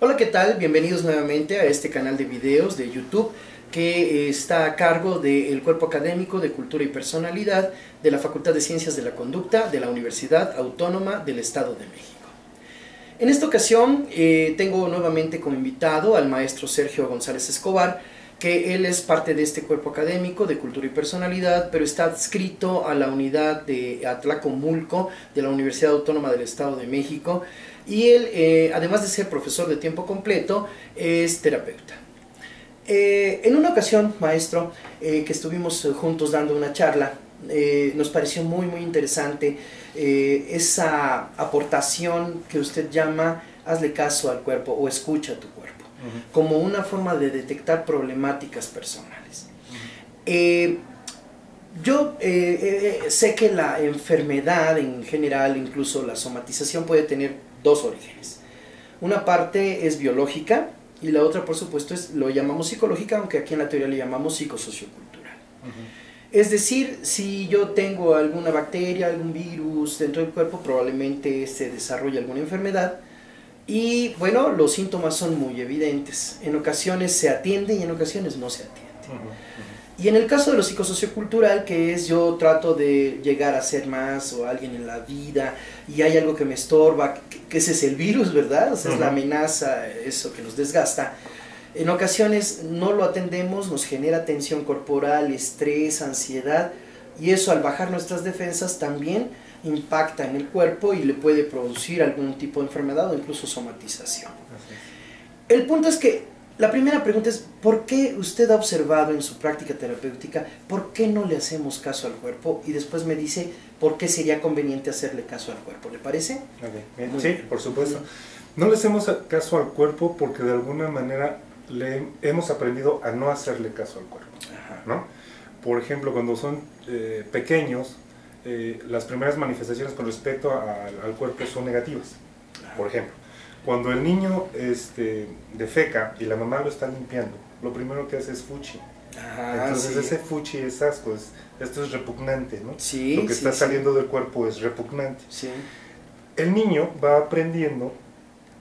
Hola, ¿qué tal? Bienvenidos nuevamente a este canal de videos de YouTube que está a cargo del Cuerpo Académico de Cultura y Personalidad de la Facultad de Ciencias de la Conducta de la Universidad Autónoma del Estado de México. En esta ocasión tengo nuevamente como invitado al maestro Sergio González Escobar, que él es parte de este Cuerpo Académico de Cultura y Personalidad, pero está adscrito a la unidad de Atlacomulco de la Universidad Autónoma del Estado de México, y él, además de ser profesor de tiempo completo, es terapeuta. En una ocasión, maestro, que estuvimos juntos dando una charla, nos pareció muy interesante esa aportación que usted llama hazle caso al cuerpo o escucha a tu cuerpo, como una forma de detectar problemáticas personales. Yo sé que la enfermedad en general, incluso la somatización, puede tener dos orígenes. Una parte es biológica y la otra, por supuesto, lo llamamos psicológica, aunque aquí en la teoría le llamamos psicosociocultural. Es decir, si yo tengo alguna bacteria, algún virus dentro del cuerpo, probablemente se desarrolle alguna enfermedad. Y bueno, los síntomas son muy evidentes. En ocasiones se atiende y en ocasiones no se atiende. Y en el caso de lo psicosociocultural, que es yo trato de llegar a ser más o alguien en la vida y hay algo que me estorba, que ese es el virus, ¿verdad? O sea, es la amenaza, eso que nos desgasta. En ocasiones no lo atendemos, nos genera tensión corporal, estrés, ansiedad, y eso al bajar nuestras defensas también impacta en el cuerpo y le puede producir algún tipo de enfermedad o incluso somatización. El punto es que la primera pregunta es, ¿por qué usted ha observado en su práctica terapéutica, por qué no le hacemos caso al cuerpo? Y después me dice, ¿por qué sería conveniente hacerle caso al cuerpo? ¿Le parece? Okay. Sí, por supuesto. No le hacemos caso al cuerpo porque de alguna manera hemos aprendido a no hacerle caso al cuerpo, ¿no? Por ejemplo, cuando son pequeños, las primeras manifestaciones con respecto al cuerpo son negativas. Por ejemplo, cuando el niño defeca y la mamá lo está limpiando, lo primero que hace es fuchi. Entonces ese fuchi es asco, esto es repugnante, ¿no? Sí, lo que está saliendo del cuerpo es repugnante. Sí. El niño va aprendiendo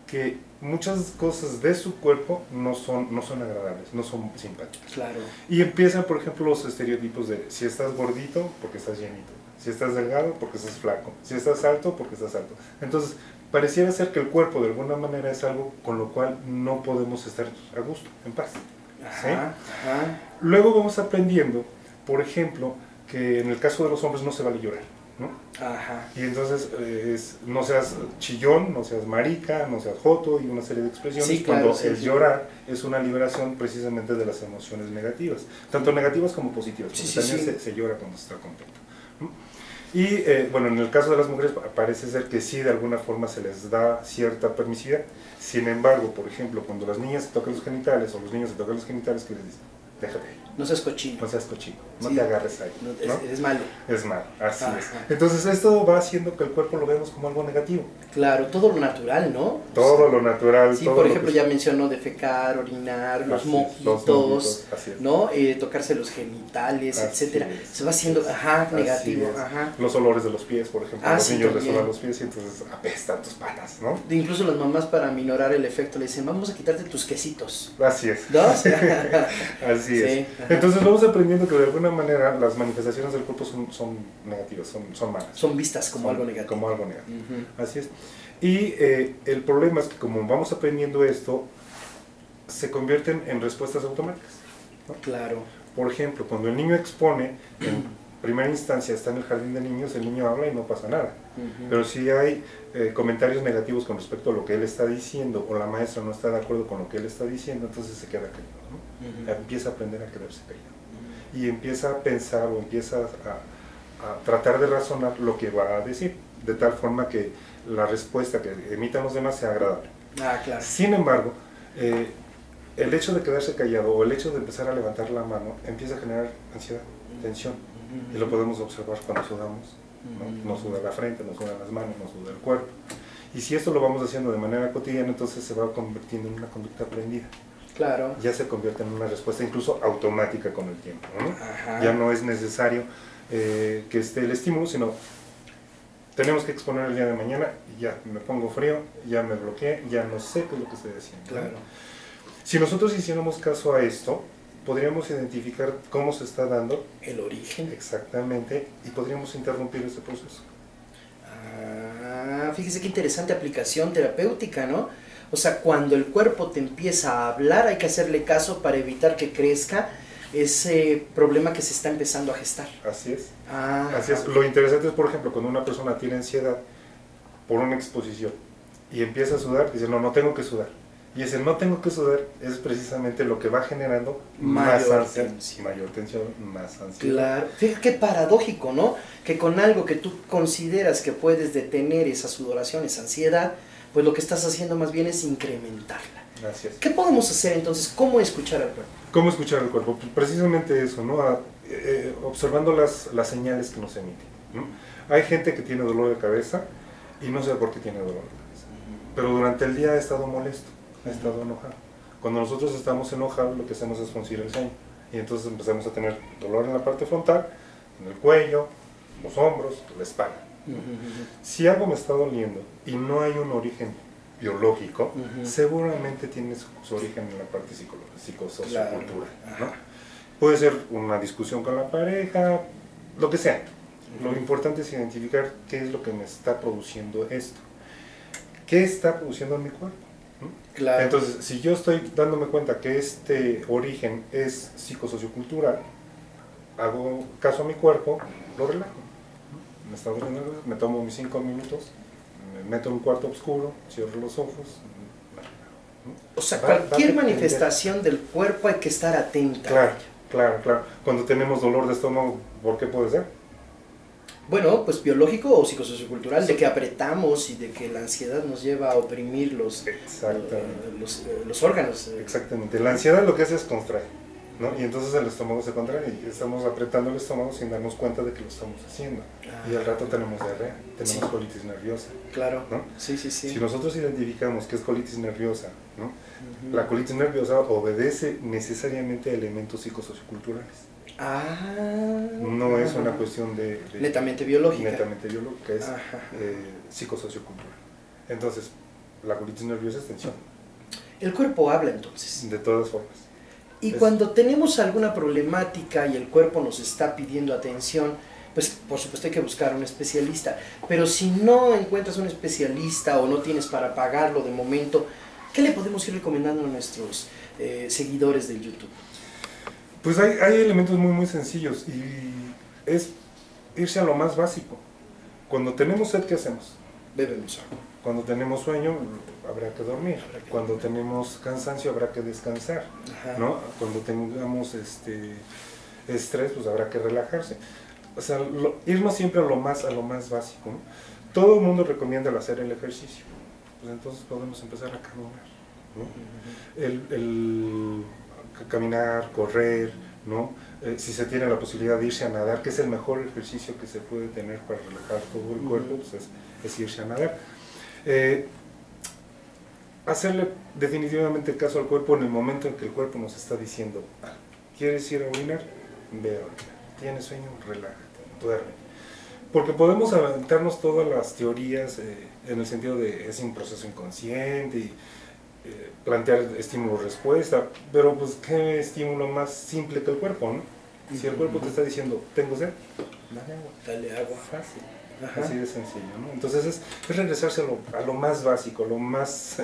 que muchas cosas de su cuerpo no son agradables, no son simpáticas. Claro. Y empiezan, por ejemplo, los estereotipos de si estás gordito, porque estás llenito. Si estás delgado, porque estás flaco. Si estás alto, porque estás alto. Entonces, pareciera ser que el cuerpo de alguna manera es algo con lo cual no podemos estar a gusto, en paz. ¿Sí? Luego vamos aprendiendo, por ejemplo, que en el caso de los hombres no se vale llorar, ¿no? Y entonces no seas chillón, no seas marica, no seas joto y una serie de expresiones, sí, claro, cuando llorar es una liberación precisamente de las emociones negativas, tanto negativas como positivas, porque también se llora cuando se está contento. Y bueno, en el caso de las mujeres parece ser que sí, de alguna forma se les da cierta permisividad. Sin embargo, por ejemplo, cuando las niñas se tocan los genitales o los niños se tocan los genitales, ¿qué les dicen? Déjate. No seas cochino. No seas cochino, no te agarres ahí. ¿No? Es malo. Es malo, así es. Entonces esto va haciendo que el cuerpo lo vemos como algo negativo. Claro, todo lo natural, ¿no? Todo lo natural. Sí, todo por ejemplo, ya mencionó defecar, orinar, los moquitos, ¿no? Tocarse los genitales, etcétera. Se va haciendo, negativo. Los olores de los pies, por ejemplo. Los niños les solan los pies y entonces apestan tus patas, ¿no? Incluso las mamás, para minorar el efecto, le dicen, vamos a quitarte tus quesitos. Así es. ¿No? Así es. Entonces vamos aprendiendo que de alguna manera las manifestaciones del cuerpo son negativas, son malas. Son vistas como algo negativo. Como algo negativo. Así es. Y el problema es que como vamos aprendiendo esto, se convierten en respuestas automáticas, ¿no? Claro. Por ejemplo, cuando el niño expone, en primera instancia está en el jardín de niños, el niño habla y no pasa nada. Pero si hay comentarios negativos con respecto a lo que él está diciendo, o la maestra no está de acuerdo con lo que él está diciendo, entonces se queda callado, ¿no? Empieza a aprender a quedarse callado. Y empieza a pensar o empieza a tratar de razonar lo que va a decir, de tal forma que la respuesta que emitan los demás sea agradable. Claro. Sin embargo, el hecho de quedarse callado o el hecho de empezar a levantar la mano empieza a generar ansiedad, tensión, y lo podemos observar cuando sudamos, ¿no? Nos suda la frente, nos sudan las manos, nos suda el cuerpo. Y si esto lo vamos haciendo de manera cotidiana, entonces se va convirtiendo en una conducta aprendida. Claro. Ya se convierte en una respuesta incluso automática con el tiempo, ¿no? Ya no es necesario que esté el estímulo, sino tenemos que exponer el día de mañana y ya me pongo frío, ya me bloqueé, ya no sé qué es lo que estoy haciendo. Claro. Si nosotros hiciéramos caso a esto, podríamos identificar cómo se está dando El origen. exactamente y podríamos interrumpir ese proceso. Ah, fíjese qué interesante aplicación terapéutica, ¿no? O sea, cuando el cuerpo te empieza a hablar, hay que hacerle caso para evitar que crezca ese problema que se está empezando a gestar. Así es. Ah, Así es. Lo interesante es, por ejemplo, cuando una persona tiene ansiedad por una exposición y empieza a sudar, dice, no, no tengo que sudar. Y ese no tengo que sudar es precisamente lo que va generando más ansiedad, mayor tensión, más ansiedad. Claro, fíjate qué paradójico, ¿no? Que con algo que tú consideras que puedes detener esa sudoración, esa ansiedad, pues lo que estás haciendo más bien es incrementarla. Así es. ¿Qué podemos hacer entonces? ¿Cómo escuchar al cuerpo? ¿Cómo escuchar el cuerpo? Precisamente eso, ¿no? Observando las señales que nos emiten, ¿no? Hay gente que tiene dolor de cabeza y no sé por qué tiene dolor de cabeza, pero durante el día ha estado molesto, ha estado enojado. Cuando nosotros estamos enojados, lo que hacemos es fruncir el ceño y entonces empezamos a tener dolor en la parte frontal, en el cuello, los hombros, la espalda. Si algo me está doliendo y no hay un origen biológico, seguramente tiene su origen en la parte psicosociocultural, ¿no? Puede ser una discusión con la pareja, lo que sea. Lo importante es identificar qué es lo que me está produciendo esto. ¿Qué está produciendo en mi cuerpo? Claro. Entonces, si yo estoy dándome cuenta que este origen es psicosociocultural, hago caso a mi cuerpo, lo relajo. Me está doliendo, me tomo mis 5 minutos, me meto en un cuarto oscuro, cierro los ojos. O sea, cualquier manifestación del cuerpo hay que estar atenta. Claro, claro, claro. Cuando tenemos dolor de estómago, ¿por qué puede ser? Bueno, pues biológico o psicosociocultural, de que apretamos y de que la ansiedad nos lleva a oprimir los órganos. Exactamente. La ansiedad lo que hace es contraer, ¿no? Y entonces el estómago se contrae y estamos apretando el estómago sin darnos cuenta de que lo estamos haciendo. Y al rato tenemos diarrea, tenemos colitis nerviosa. Claro, ¿no? Sí. Si nosotros identificamos que es colitis nerviosa, ¿no? La colitis nerviosa obedece necesariamente a elementos psicosocioculturales. No es una cuestión de netamente biológica. Netamente biológica, es psicosociocultural. Entonces, la colitis nerviosa es tensión. El cuerpo habla entonces. De todas formas. Y cuando tenemos alguna problemática y el cuerpo nos está pidiendo atención, pues por supuesto hay que buscar a un especialista. Pero si no encuentras un especialista o no tienes para pagarlo de momento, ¿qué le podemos ir recomendando a nuestros seguidores del YouTube? Pues hay elementos muy sencillos y es irse a lo más básico. Cuando tenemos sed, ¿qué hacemos? Bebemos agua. Cuando tenemos sueño, habrá que dormir. Cuando tenemos cansancio, habrá que descansar, ¿no? Cuando tengamos estrés, pues habrá que relajarse. O sea, irnos siempre a lo más básico, ¿no? Todo el mundo recomienda el hacer el ejercicio. Pues entonces podemos empezar a caminar, ¿no? El caminar, correr, ¿no? Si se tiene la posibilidad de irse a nadar, que es el mejor ejercicio que se puede tener para relajar todo el cuerpo, pues es irse a nadar. Hacerle definitivamente caso al cuerpo en el momento en que el cuerpo nos está diciendo, ¿quieres ir a orinar? Ve a orinar. ¿Tienes sueño? Relájate, duerme. Porque podemos aventarnos todas las teorías en el sentido de es un proceso inconsciente y plantear estímulo-respuesta, pero pues qué estímulo más simple que el cuerpo, ¿no? Si el cuerpo te está diciendo, tengo sed, dale agua. Dale agua. Fácil. Así de sencillo, ¿no? Entonces es regresarse a lo más básico, lo más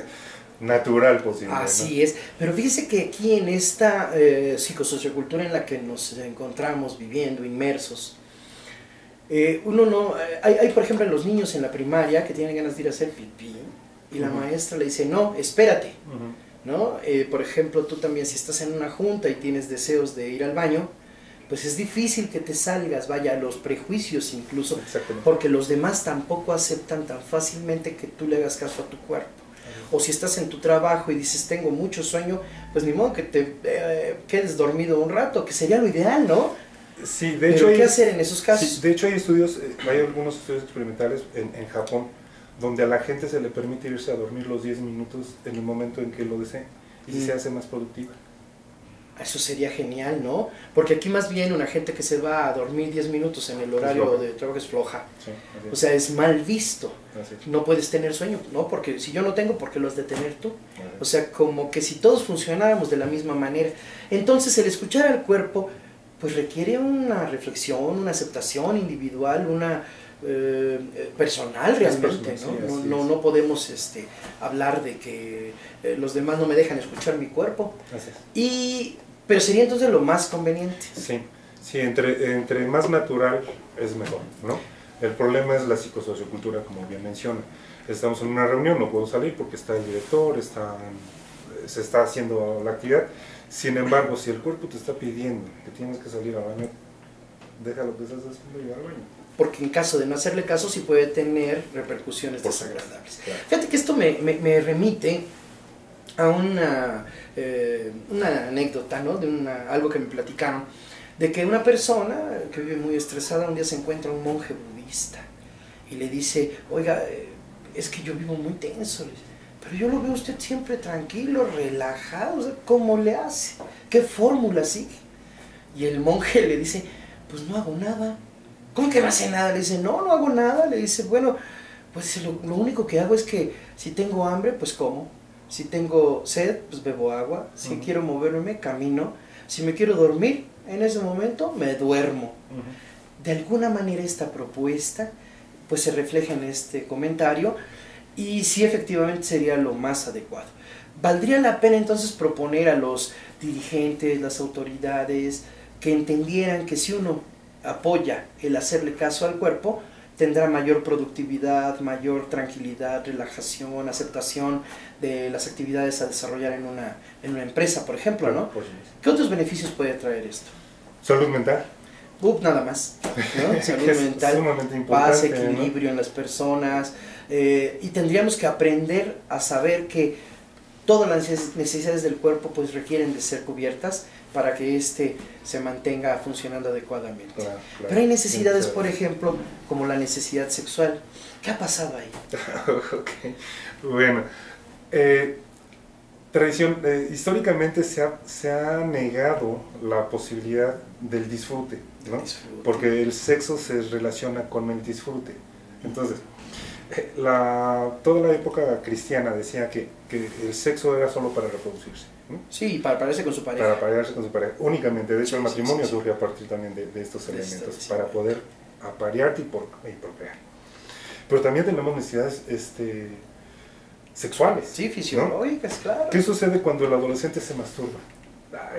natural posible. Así ¿no? es, pero fíjese que aquí en esta psicosociocultura en la que nos encontramos viviendo, inmersos, uno no, hay por ejemplo los niños en la primaria que tienen ganas de ir a hacer pipí y la maestra le dice, no, espérate, ¿no? Por ejemplo, tú también si estás en una junta y tienes deseos de ir al baño, pues es difícil que te salgas, vaya, los prejuicios incluso, porque los demás tampoco aceptan tan fácilmente que tú le hagas caso a tu cuerpo. O si estás en tu trabajo y dices, tengo mucho sueño, pues ni modo que te quedes dormido un rato, que sería lo ideal, ¿no? Sí, de hecho, ¿qué hacer en esos casos? Sí, de hecho hay estudios, hay algunos estudios experimentales en Japón, donde a la gente se le permite irse a dormir los 10 minutos en el momento en que lo desee, y se hace más productiva. Eso sería genial, ¿no? Porque aquí más bien una gente que se va a dormir 10 minutos en el horario de trabajo es floja. Sí, O sea, es mal visto. así es. No puedes tener sueño, ¿no? Porque si yo no tengo, ¿por qué lo has de tener tú? Así es. O sea, como que si todos funcionáramos de la misma manera. Entonces, el escuchar al cuerpo, pues requiere una reflexión, una aceptación individual, una personal realmente, personal, ¿no? sí, No podemos hablar de que los demás no me dejan escuchar mi cuerpo. Así es. Pero sería entonces lo más conveniente. Sí, sí, entre más natural es mejor, ¿no? El problema es la psicosociocultura, como bien menciona. Estamos en una reunión, no puedo salir porque está el director, se está haciendo la actividad. Sin embargo, si el cuerpo te está pidiendo que tienes que salir al baño, deja lo que estás haciendo y ve al baño. Porque en caso de no hacerle caso, sí puede tener repercusiones Por desagradables. claro. Fíjate que esto me remite a una anécdota, ¿no? Algo que me platicaron, de que una persona que vive muy estresada un día se encuentra un monje budista y le dice, oiga, es que yo vivo muy tenso, le dice, pero yo lo veo a usted siempre tranquilo, relajado, o sea, ¿cómo le hace? ¿Qué fórmula sigue? Y el monje le dice, pues no hago nada. ¿Cómo que no hace nada? Le dice, no hago nada. Le dice, bueno, pues lo único que hago es que si tengo hambre, pues como. Si tengo sed, pues bebo agua. Si quiero moverme, camino. Si me quiero dormir, en ese momento me duermo. De alguna manera esta propuesta pues se refleja en este comentario y sí efectivamente sería lo más adecuado. ¿Valdría la pena entonces proponer a los dirigentes, las autoridades, que entendieran que si uno apoya el hacerle caso al cuerpo, tendrá mayor productividad, mayor tranquilidad, relajación, aceptación de las actividades a desarrollar en una empresa, por ejemplo, ¿no? ¿Qué otros beneficios puede traer esto? Salud mental. Nada más, ¿no? Salud mental, paz, equilibrio, ¿no? En las personas, y tendríamos que aprender a saber que todas las necesidades del cuerpo pues requieren de ser cubiertas para que se mantenga funcionando adecuadamente. Claro. Pero hay necesidades, por ejemplo, como la necesidad sexual. ¿Qué ha pasado ahí? Okay. Bueno, históricamente se ha negado la posibilidad del disfrute, ¿no? Porque el sexo se relaciona con el disfrute. Entonces, toda la época cristiana decía que el sexo era solo para reproducirse, ¿no? Sí, para parearse con su pareja. Para parearse con su pareja, únicamente. De hecho, el matrimonio surge a partir también de estos elementos, para poder aparearte y procrear. Pero también tenemos necesidades sexuales. Sí, fisiológicas, ¿no? Claro. ¿Qué sucede cuando el adolescente se masturba?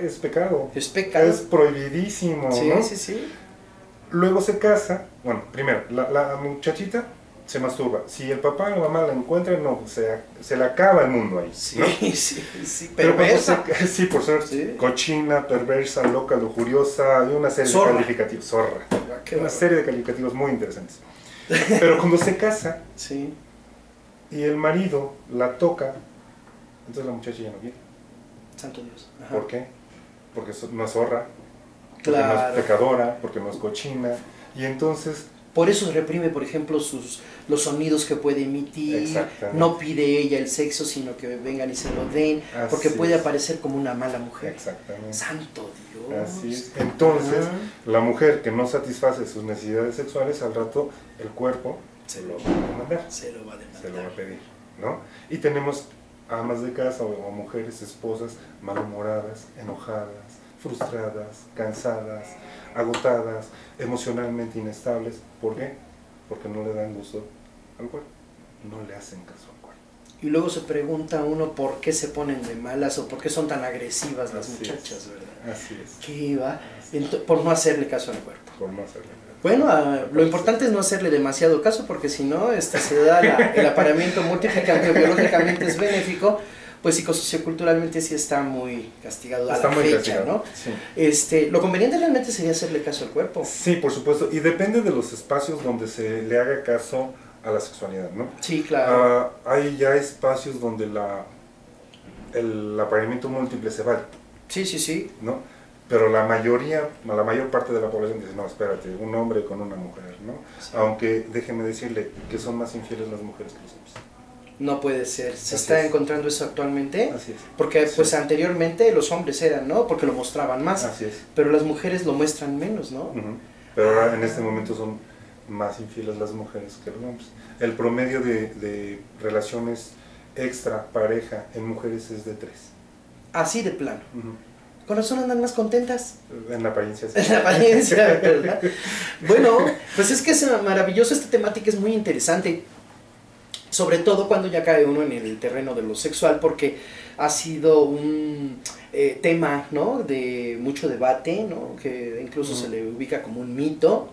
Es pecado. Es pecado. Es prohibidísimo, sí, ¿no? Sí. Luego se casa, bueno, primero, la muchachita se masturba. Si el papá o la mamá la encuentran, no, se le acaba el mundo ahí, sí, ¿no? sí, perversa. Sí, por ser cochina, perversa, loca, lujuriosa, y una serie de calificativos, zorra. Una serie de calificativos muy interesantes. Pero cuando se casa, y el marido la toca, entonces la muchacha ya no quiere. Santo Dios. Ajá. ¿Por qué? Porque no es zorra, porque claro. no es pecadora, porque no es cochina, y entonces... Por eso reprime, por ejemplo, los sonidos que puede emitir, no pide ella el sexo, sino que vengan y se lo den, porque puede aparecer como una mala mujer. Exactamente. Santo Dios. Así es. Entonces, la mujer que no satisface sus necesidades sexuales, al rato el cuerpo se lo va a demandar. Se lo va a demandar. Se lo va a pedir, ¿no? Y tenemos amas de casa o mujeres, esposas, malhumoradas, enojadas, frustradas, cansadas, agotadas, emocionalmente inestables. ¿Por qué? Porque no le dan gusto al cuerpo, no le hacen caso al cuerpo. Y luego se pregunta uno por qué se ponen de malas o por qué son tan agresivas las muchachas, ¿verdad? Así es. ¿Qué va? Por no hacerle caso al cuerpo. Por no hacerle caso. Bueno, lo importante es no hacerle demasiado caso, porque si no, se da el apareamiento múltiple, que aunque biológicamente es benéfico, pues psicosocioculturalmente sí está muy castigado a la fecha, ¿no? Sí. Lo conveniente realmente sería hacerle caso al cuerpo. Sí, por supuesto, y depende de los espacios donde se le haga caso a la sexualidad, ¿no? Sí, claro. Hay ya espacios donde el apareamiento múltiple se vale. Sí. ¿No? Pero la mayor parte de la población dice, no, espérate, un hombre con una mujer, ¿no? Sí. Aunque déjeme decirle que son más infieles las mujeres que los hombres. No puede ser. ¿Se Así está es. encontrando eso actualmente? Así es. Porque pues Sí. anteriormente los hombres eran, ¿no? Porque lo mostraban más. Así es. Pero las mujeres lo muestran menos, ¿no? Ujú. Pero ahora en este momento son más infieles las mujeres que los hombres. El promedio de relaciones extra pareja en mujeres es de 3. Así de plano. Con razón andan más contentas. En la apariencia sí. En la apariencia, ¿verdad? Bueno, pues es que es maravilloso, esta temática es muy interesante. Sobre todo cuando ya cae uno en el terreno de lo sexual, porque ha sido un tema, ¿no? De mucho debate, ¿no? Que incluso se le ubica como un mito,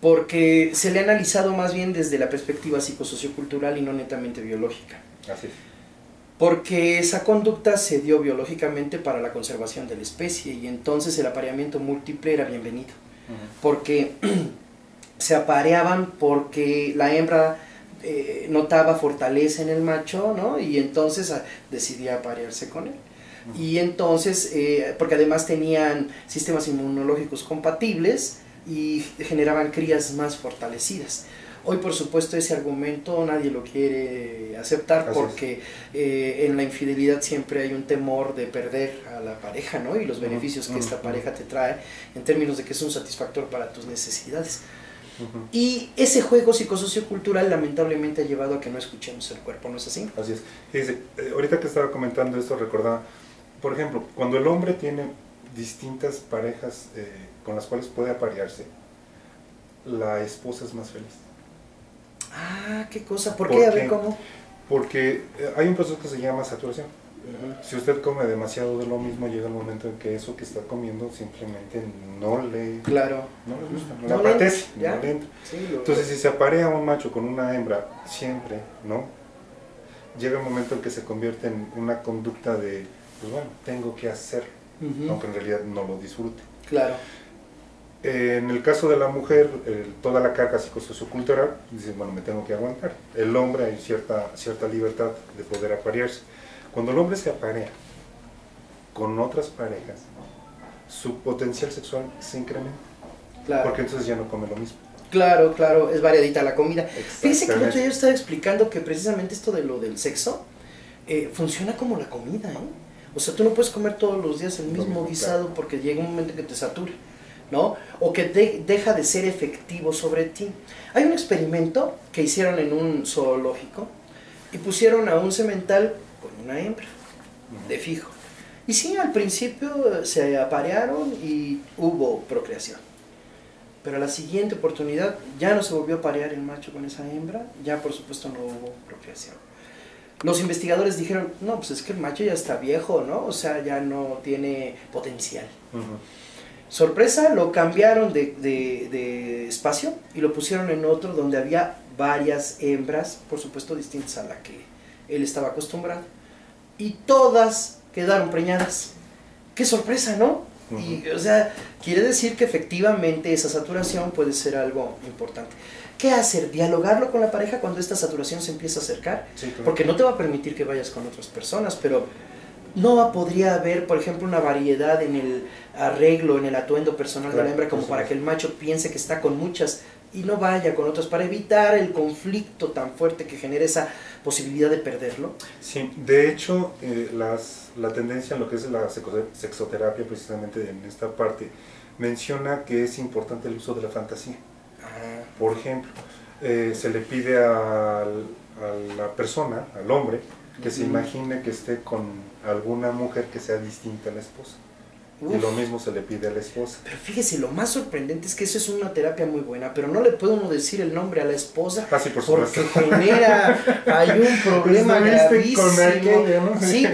porque se le ha analizado más bien desde la perspectiva psicosociocultural y no netamente biológica. Así es. Porque esa conducta se dio biológicamente para la conservación de la especie y entonces el apareamiento múltiple era bienvenido. Porque se apareaban porque la hembra notaba fortaleza en el macho, ¿no? Y entonces decidía aparearse con él. Y entonces, porque además tenían sistemas inmunológicos compatibles y generaban crías más fortalecidas. Hoy, por supuesto, ese argumento nadie lo quiere aceptar porque en la infidelidad siempre hay un temor de perder a la pareja, ¿no? Y los beneficios que esta pareja te trae en términos de que es un satisfactor para tus necesidades. Y ese juego psicosociocultural lamentablemente ha llevado a que no escuchemos el cuerpo, ¿no es así? Así es. Fíjese, ahorita que estaba comentando esto, recordaba, por ejemplo, cuando el hombre tiene distintas parejas con las cuales puede aparearse, la esposa es más feliz. Ah, qué cosa, ¿por qué? A ver cómo. Porque hay un proceso que se llama saturación. Si usted come demasiado de lo mismo, llega el momento en que eso que está comiendo simplemente no le gusta, no le apetece, no le entra. Sí, entonces, si se aparea un macho con una hembra siempre, ¿no? Llega el momento en que se convierte en una conducta de, pues bueno, tengo que hacer, aunque en realidad no lo disfrute. Claro. En el caso de la mujer, toda la carga psicosociocultural, dice, bueno, me tengo que aguantar. El hombre hay cierta libertad de poder aparearse. Cuando el hombre se aparea con otras parejas, su potencial sexual se incrementa. Claro. Porque entonces ya no come lo mismo. Claro, claro, es variadita la comida. Fíjese que el otro día yo estaba explicando que precisamente esto de lo del sexo funciona como la comida, ¿eh? O sea, tú no puedes comer todos los días el mismo guisado porque llega un momento que te satura, ¿no? O que deja de ser efectivo sobre ti. Hay un experimento que hicieron en un zoológico y pusieron a un semental con una hembra, de fijo. Y sí, al principio se aparearon y hubo procreación. Pero a la siguiente oportunidad ya no se volvió a aparear el macho con esa hembra, ya por supuesto no hubo procreación. Los investigadores dijeron, no, pues es que el macho ya está viejo, ¿no? O sea, ya no tiene potencial. Sorpresa, lo cambiaron de espacio y lo pusieron en otro donde había varias hembras, por supuesto distintas a la que él estaba acostumbrado. Y todas quedaron preñadas. ¡Qué sorpresa!, ¿no? Y, o sea, quiere decir que efectivamente esa saturación puede ser algo importante. ¿Qué hacer? ¿Dialogarlo con la pareja cuando esta saturación se empieza a acercar? Sí, claro. Porque no te va a permitir que vayas con otras personas, pero no podría haber, por ejemplo, una variedad en el arreglo, en el atuendo personal de la hembra, como para que el macho piense que está con muchas y no vaya con otras, para evitar el conflicto tan fuerte que genera esa posibilidad de perderlo. Sí, de hecho, la tendencia en lo que es la sexoterapia, precisamente en esta parte, menciona que es importante el uso de la fantasía. Por ejemplo, se le pide a la persona, al hombre, que se imagine que esté con alguna mujer que sea distinta a la esposa. Y lo mismo se le pide a la esposa. Pero fíjese, lo más sorprendente es que eso es una terapia muy buena, pero no le puede uno decir el nombre a la esposa sí, por supuesto. Porque genera, hay un problema gravísimo. Con aquello, ¿no? Sí,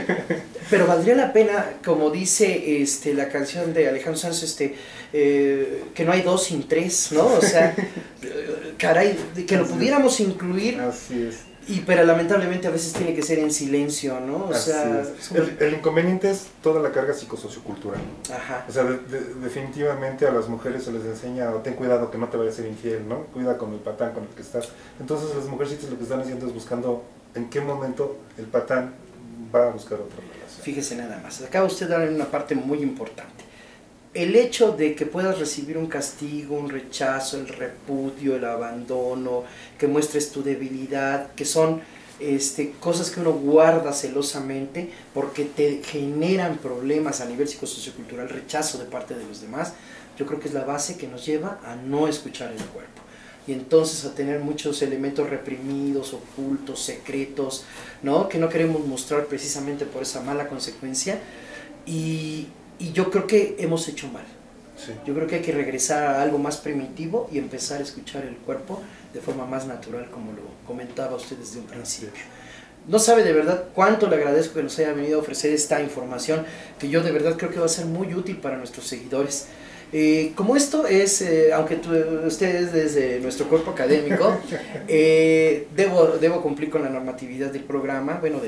pero valdría la pena, como dice la canción de Alejandro Sanz, que no hay dos sin tres, ¿no? O sea, caray, que lo pudiéramos incluir. Así es. Pero lamentablemente a veces tiene que ser en silencio, ¿no? O sea, el inconveniente es toda la carga psicosociocultural. Ajá. O sea, definitivamente a las mujeres se les enseña, ten cuidado que no te vayas a ser infiel, ¿no? Cuida con el patán con el que estás. Entonces las mujercitas lo que están haciendo es buscando en qué momento el patán va a buscar otra relación. Fíjese nada más, acaba usted de dar una parte muy importante. el hecho de que puedas recibir un castigo, un rechazo, el repudio, el abandono, que muestres tu debilidad, que son cosas que uno guarda celosamente porque te generan problemas a nivel psicosociocultural, rechazo de parte de los demás, yo creo que es la base que nos lleva a no escuchar el cuerpo. Y entonces a tener muchos elementos reprimidos, ocultos, secretos, ¿no? Que no queremos mostrar precisamente por esa mala consecuencia. Y yo creo que hemos hecho mal. Sí. Yo creo que hay que regresar a algo más primitivo y empezar a escuchar el cuerpo de forma más natural, como lo comentaba usted desde un principio. No sabe de verdad cuánto le agradezco que nos haya venido a ofrecer esta información, que yo de verdad creo que va a ser muy útil para nuestros seguidores. Como esto es, aunque usted es desde nuestro cuerpo académico, debo cumplir con la normatividad del programa, bueno,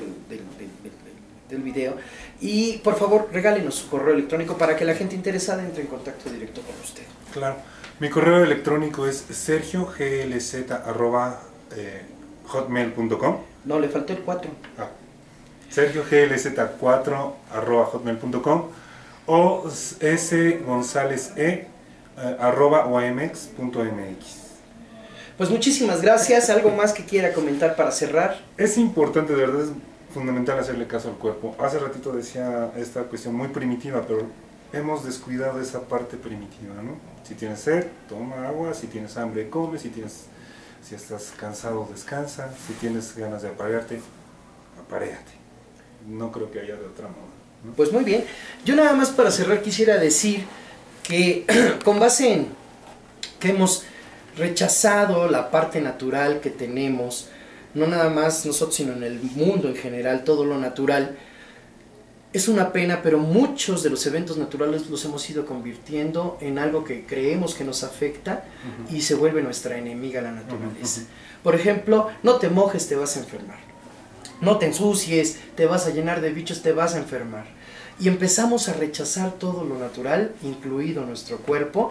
del video, y por favor regálenos su correo electrónico para que la gente interesada entre en contacto directo con usted. Claro, mi correo electrónico es sergioglz@hotmail.com. No, le faltó el 4. sergioglz4@hotmail.com o sgonzalez@omx.mx. Pues muchísimas gracias. ¿Algo más que quiera comentar para cerrar? Es importante, de verdad, es fundamental hacerle caso al cuerpo. Hace ratito decía esta cuestión muy primitiva, pero hemos descuidado esa parte primitiva, ¿no? Si tienes sed, toma agua; si tienes hambre, come; si estás cansado, descansa; si tienes ganas de aparearte, aparéate. No creo que haya de otra modo, ¿no? Pues muy bien. Yo nada más para cerrar quisiera decir que con base en que hemos rechazado la parte natural que tenemos, no nada más nosotros, sino en el mundo en general, todo lo natural, es una pena, pero muchos de los eventos naturales los hemos ido convirtiendo en algo que creemos que nos afecta y se vuelve nuestra enemiga la naturaleza. Por ejemplo, no te mojes, te vas a enfermar. No te ensucies, te vas a llenar de bichos, te vas a enfermar. Y empezamos a rechazar todo lo natural, incluido nuestro cuerpo,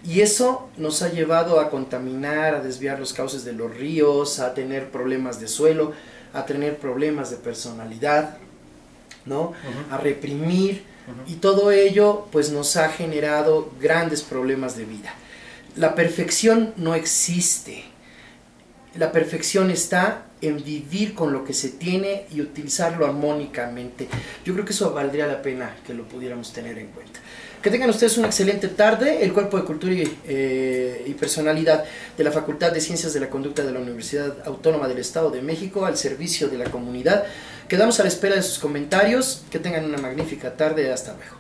y eso nos ha llevado a contaminar, a desviar los cauces de los ríos, a tener problemas de suelo, a tener problemas de personalidad, ¿no? A reprimir, y todo ello pues nos ha generado grandes problemas de vida. La perfección no existe. La perfección está en vivir con lo que se tiene y utilizarlo armónicamente. Yo creo que eso valdría la pena que lo pudiéramos tener en cuenta. Que tengan ustedes una excelente tarde. El Cuerpo de Cultura y Personalidad de la Facultad de Ciencias de la Conducta de la Universidad Autónoma del Estado de México, al servicio de la comunidad. Quedamos a la espera de sus comentarios. Que tengan una magnífica tarde. Hasta luego.